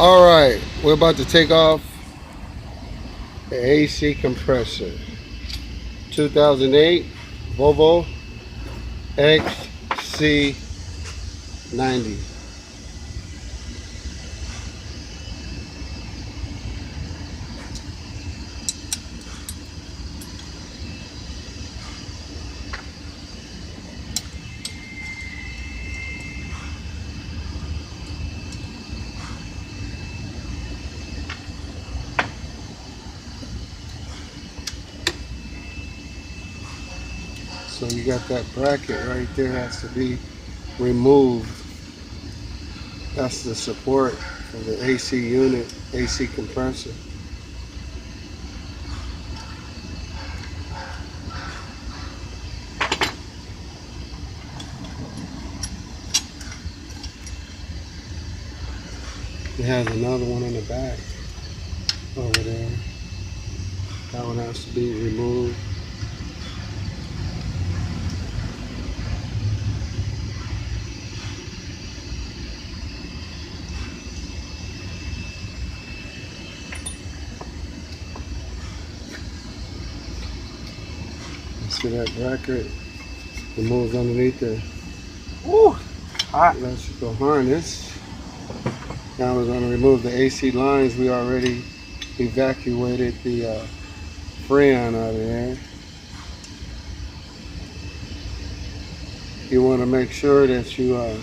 Alright, we're about to take off the AC compressor. 2008 Volvo xc90. So you got that bracket right there, has to be removed. That's the support for the AC unit, AC compressor. It has another one in the back over there. That one has to be removed. See that bracket? It moves underneath the electrical harness. Now we're going to remove the AC lines. We already evacuated the freon out of there. You want to make sure that you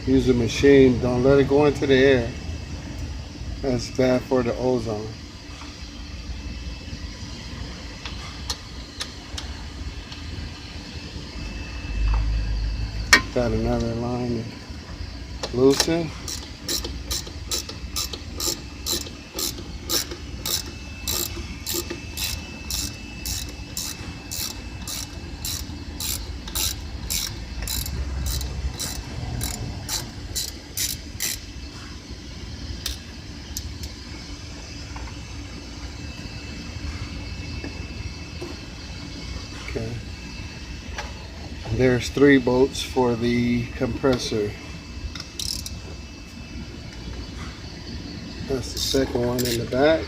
use the machine. Don't let it go into the air. That's bad for the ozone. Got another line to loosen. Okay. There's 3 bolts for the compressor. That's the second one in the back,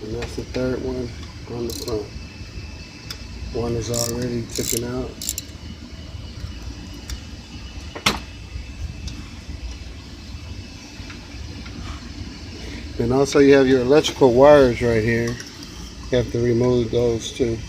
and that's the third one on the front. One is already taken out. And also you have your electrical wires right here. You have to remove those too.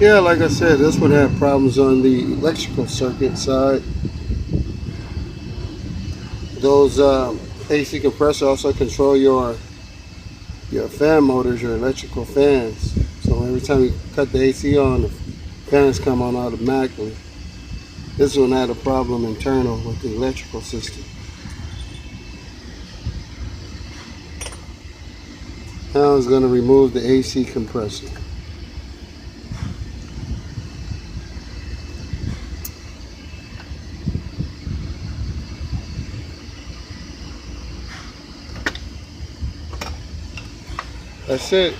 Yeah, like I said, this one had problems on the electrical circuit side. Those AC compressor also control your fan motors, your electrical fans. So every time you cut the AC on, the fans come on automatically. This one had a problem internal with the electrical system. Now I was going to remove the AC compressor. That's it.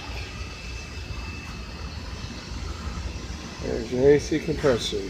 There's your AC compressor.